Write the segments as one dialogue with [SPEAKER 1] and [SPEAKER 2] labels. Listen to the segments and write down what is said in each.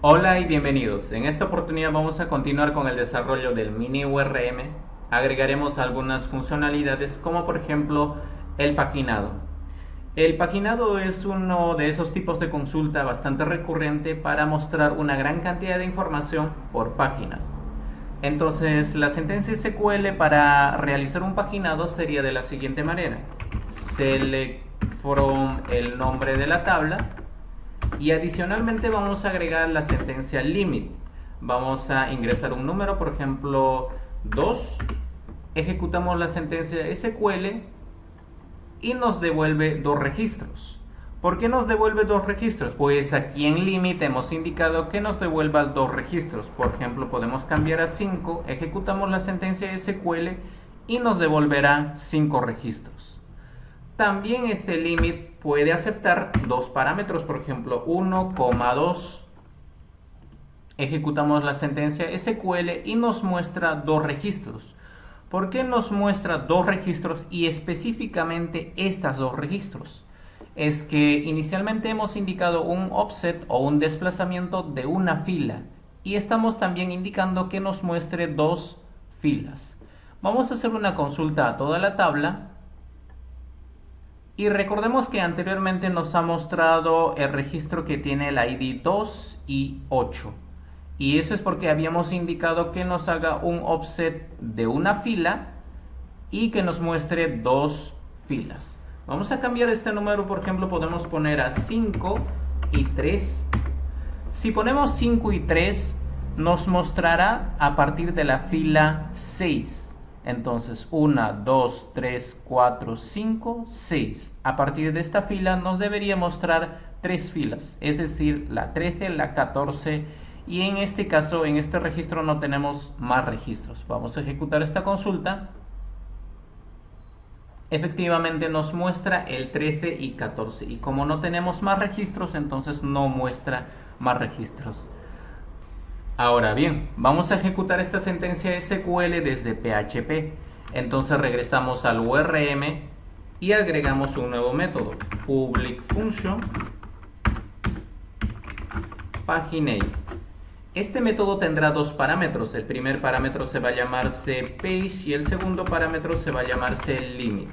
[SPEAKER 1] Hola y bienvenidos. En esta oportunidad vamos a continuar con el desarrollo del mini URM. Agregaremos algunas funcionalidades como por ejemplo el paginado. El paginado es uno de esos tipos de consulta bastante recurrente para mostrar una gran cantidad de información por páginas. Entonces la sentencia SQL para realizar un paginado sería de la siguiente manera: select from el nombre de la tabla. Y adicionalmente vamos a agregar la sentencia limit. Vamos a ingresar un número, por ejemplo 2. Ejecutamos la sentencia SQL y nos devuelve dos registros. ¿Por qué nos devuelve dos registros? Pues aquí en limit hemos indicado que nos devuelva dos registros. Por ejemplo, podemos cambiar a 5. Ejecutamos la sentencia SQL y nos devolverá 5 registros. También este limit puede aceptar dos parámetros, por ejemplo 1,2. Ejecutamos la sentencia SQL y nos muestra dos registros. ¿Por qué nos muestra dos registros y específicamente estos dos registros? Es que inicialmente hemos indicado un offset o un desplazamiento de una fila y estamos también indicando que nos muestre dos filas. Vamos a hacer una consulta a toda la tabla. Y recordemos que anteriormente nos ha mostrado el registro que tiene el ID 2 y 8. Y eso es porque habíamos indicado que nos haga un offset de una fila y que nos muestre dos filas. Vamos a cambiar este número, por ejemplo, podemos poner a 5 y 3. Si ponemos 5 y 3, nos mostrará a partir de la fila 6. Entonces 1, 2, 3, 4, 5, 6. A partir de esta fila nos debería mostrar tres filas, es decir, la 13, la 14 y en este caso, en este registro no tenemos más registros. Vamos a ejecutar esta consulta. Efectivamente nos muestra el 13 y 14 y como no tenemos más registros, entonces no muestra más registros. Ahora bien, vamos a ejecutar esta sentencia SQL desde PHP. Entonces regresamos al URM y agregamos un nuevo método, public function paginate. Este método tendrá dos parámetros. El primer parámetro se va a llamarse page y el segundo parámetro se va a llamarse limit.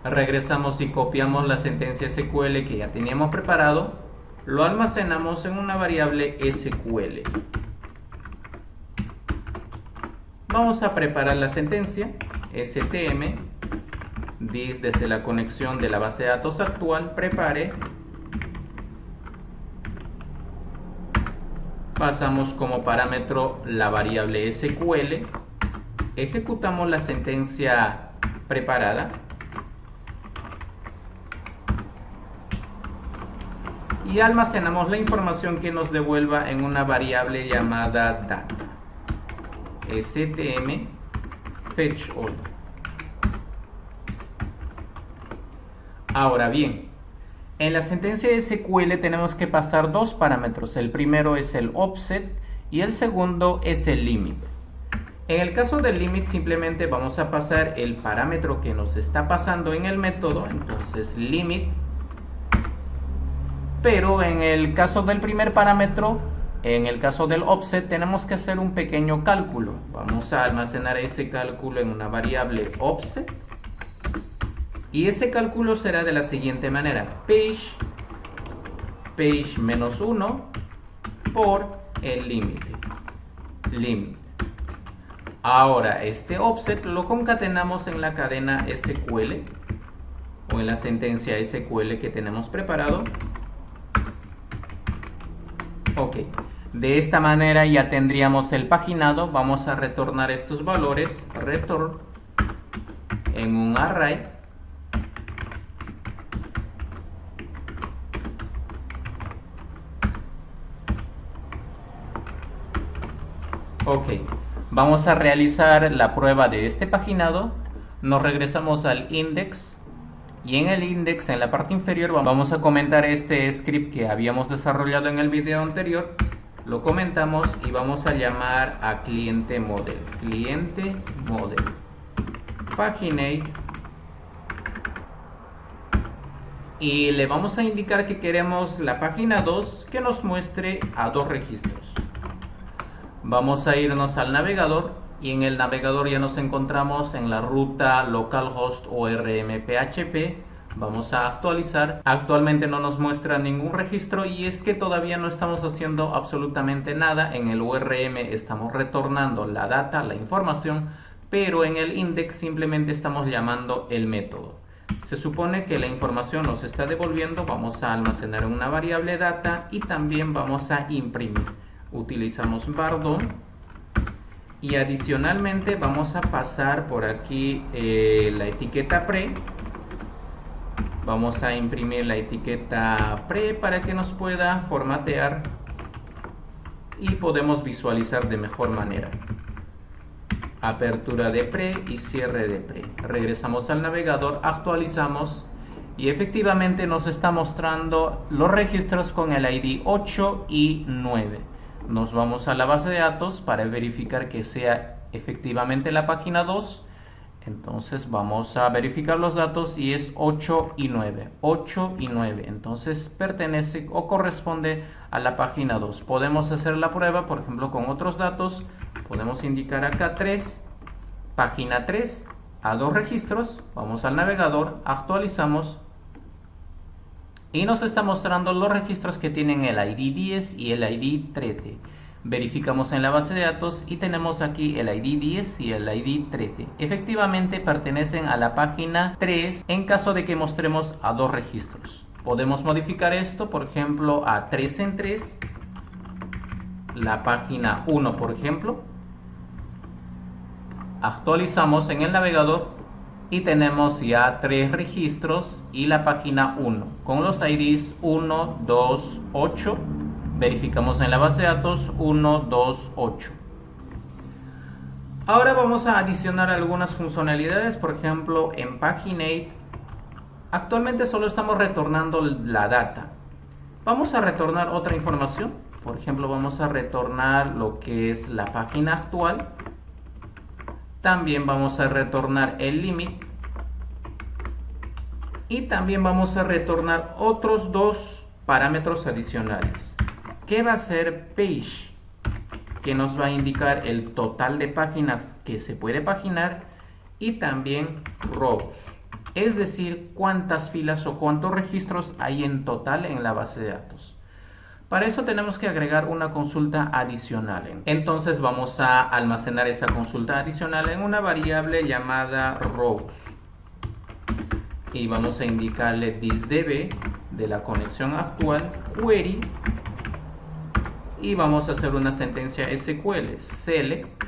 [SPEAKER 1] Regresamos y copiamos la sentencia SQL que ya teníamos preparado. Lo almacenamos en una variable SQL. Vamos a preparar la sentencia STM dis desde la conexión de la base de datos actual prepare. Pasamos como parámetro la variable SQL. Ejecutamos la sentencia preparada. Y almacenamos la información que nos devuelva en una variable llamada data. STM fetch all. Ahora bien, en la sentencia SQL tenemos que pasar dos parámetros. El primero es el offset y el segundo es el limit. En el caso del limit simplemente vamos a pasar el parámetro que nos está pasando en el método. Entonces limit. Pero en el caso del primer parámetro, en el caso del offset, tenemos que hacer un pequeño cálculo. Vamos a almacenar ese cálculo en una variable offset. Y ese cálculo será de la siguiente manera: page menos 1 por el límite. Limit. Ahora este offset lo concatenamos en la cadena SQL o en la sentencia SQL que tenemos preparado. Ok, de esta manera ya tendríamos el paginado. Vamos a retornar estos valores, return en un array. Ok, vamos a realizar la prueba de este paginado. Nos regresamos al index. Y en el index, en la parte inferior, vamos a comentar este script que habíamos desarrollado en el video anterior. Lo comentamos y vamos a llamar a cliente model. Cliente model. Paginate y le vamos a indicar que queremos la página 2 que nos muestre a 2 registros. Vamos a irnos al navegador y en el navegador ya nos encontramos en la ruta localhost ORM PHP. Vamos a actualizar. Actualmente no nos muestra ningún registro y es que todavía no estamos haciendo absolutamente nada. En el ORM estamos retornando la data, la información, pero en el index simplemente estamos llamando el método. Se supone que la información nos está devolviendo. Vamos a almacenar una variable data y también vamos a imprimir. Utilizamos bardon y adicionalmente vamos a pasar por aquí la etiqueta pre. Vamos a imprimir la etiqueta pre para que nos pueda formatear y podemos visualizar de mejor manera. Apertura de pre y cierre de pre. Regresamos al navegador, actualizamos y efectivamente nos está mostrando los registros con el ID 8 y 9. Nos vamos a la base de datos para verificar que sea efectivamente la página 2. Entonces vamos a verificar los datos y es 8 y 9. 8 y 9. Entonces pertenece o corresponde a la página 2. Podemos hacer la prueba, por ejemplo, con otros datos. Podemos indicar acá 3, página 3, a 2 registros. Vamos al navegador, actualizamos y nos está mostrando los registros que tienen el ID 10 y el ID 13. Verificamos en la base de datos y tenemos aquí el ID 10 y el ID 13. Efectivamente pertenecen a la página 3 en caso de que mostremos a 2 registros. Podemos modificar esto, por ejemplo, a 3 en 3. La página 1, por ejemplo. Actualizamos en el navegador y tenemos ya 3 registros y la página 1 con los IDs 1, 2, 8. Verificamos en la base de datos 1, 2, 8. Ahora vamos a adicionar algunas funcionalidades. Por ejemplo, en Paginate actualmente solo estamos retornando la data. Vamos a retornar otra información. Por ejemplo, vamos a retornar lo que es la página actual. También vamos a retornar el limit. Y también vamos a retornar otros 2 parámetros adicionales. ¿Qué va a ser page? Que nos va a indicar el total de páginas que se puede paginar y también rows, es decir, cuántas filas o cuántos registros hay en total en la base de datos. Para eso tenemos que agregar una consulta adicional. Entonces vamos a almacenar esa consulta adicional en una variable llamada rows y vamos a indicarle thisDB de la conexión actual query. Y vamos a hacer una sentencia SQL, select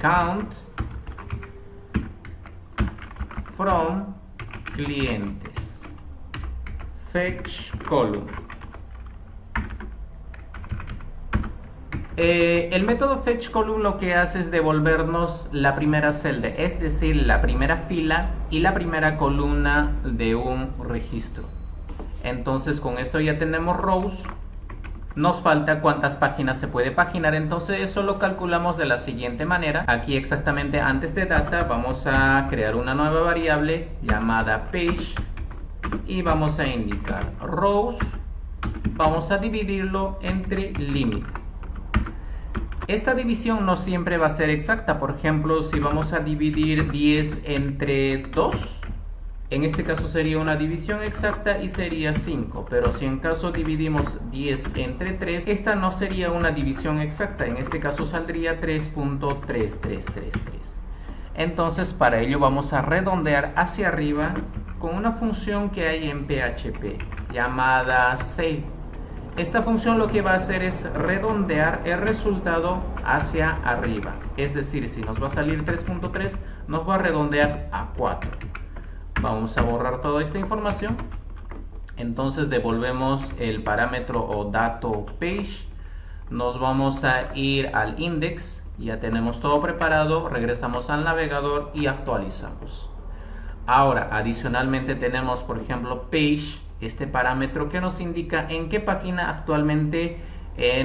[SPEAKER 1] count from clientes, fetch column. El método fetch column lo que hace es devolvernos la primera celda, es decir, la primera fila y la primera columna de un registro. Entonces con esto ya tenemos rows. Nos falta cuántas páginas se puede paginar, entonces eso lo calculamos de la siguiente manera. Aquí exactamente antes de data vamos a crear una nueva variable llamada page y vamos a indicar rows. Vamos a dividirlo entre limit. Esta división no siempre va a ser exacta. Por ejemplo, si vamos a dividir 10 entre 2, en este caso sería una división exacta y sería 5, pero si en caso dividimos 10 entre 3, esta no sería una división exacta, en este caso saldría 3.3333. Entonces para ello vamos a redondear hacia arriba con una función que hay en PHP llamada save. Esta función lo que va a hacer es redondear el resultado hacia arriba, es decir, si nos va a salir 3.3, nos va a redondear a 4. Vamos a borrar toda esta información. Entonces devolvemos el parámetro o dato page. Nos vamos a ir al index. Ya tenemos todo preparado. Regresamos al navegador y actualizamos. Ahora, adicionalmente tenemos, por ejemplo, page, este parámetro que nos indica en qué página actualmente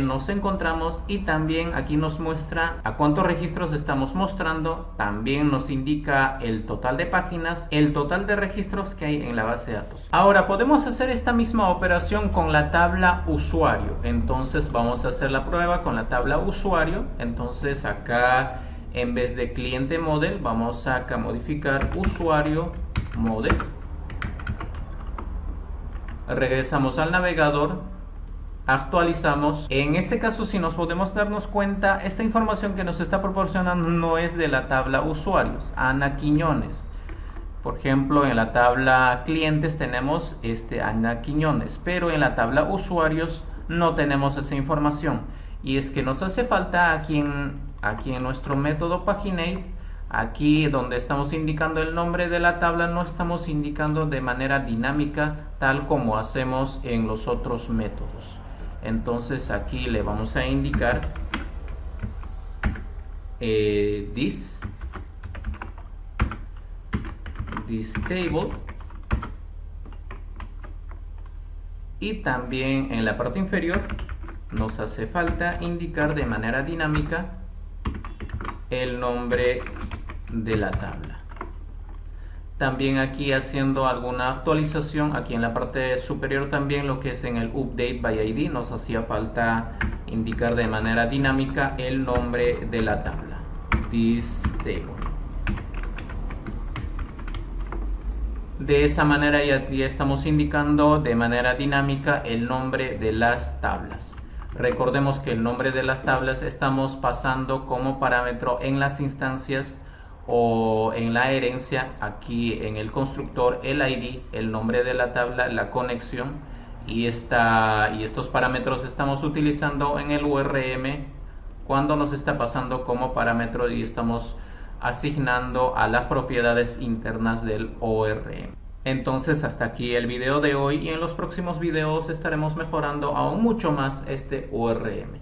[SPEAKER 1] nos encontramos, y también aquí nos muestra a cuántos registros estamos mostrando. También nos indica el total de páginas, el total de registros que hay en la base de datos. Ahora podemos hacer esta misma operación con la tabla usuario. Entonces vamos a hacer la prueba con la tabla usuario. Entonces acá, en vez de cliente model, vamos a acá modificar usuario model. Regresamos al navegador, actualizamos. En este caso, si nos podemos darnos cuenta, esta información que nos está proporcionando no es de la tabla usuarios. Ana Quiñones, por ejemplo, en la tabla clientes tenemos Ana Quiñones, pero en la tabla usuarios no tenemos esa información. Y es que nos hace falta aquí en nuestro método Paginate, aquí donde estamos indicando el nombre de la tabla, no estamos indicando de manera dinámica tal como hacemos en los otros métodos. Entonces aquí le vamos a indicar this table, y también en la parte inferior nos hace falta indicar de manera dinámica el nombre de la tabla. También aquí haciendo alguna actualización, aquí en la parte superior también lo que es en el update by ID nos hacía falta indicar de manera dinámica el nombre de la tabla, this table. De esa manera ya estamos indicando de manera dinámica el nombre de las tablas. Recordemos que el nombre de las tablas estamos pasando como parámetro en las instancias o en la herencia, aquí en el constructor, el ID, el nombre de la tabla, la conexión, y estos parámetros estamos utilizando en el URM cuando nos está pasando como parámetro y estamos asignando a las propiedades internas del ORM. Entonces hasta aquí el video de hoy, y en los próximos videos estaremos mejorando aún mucho más este ORM.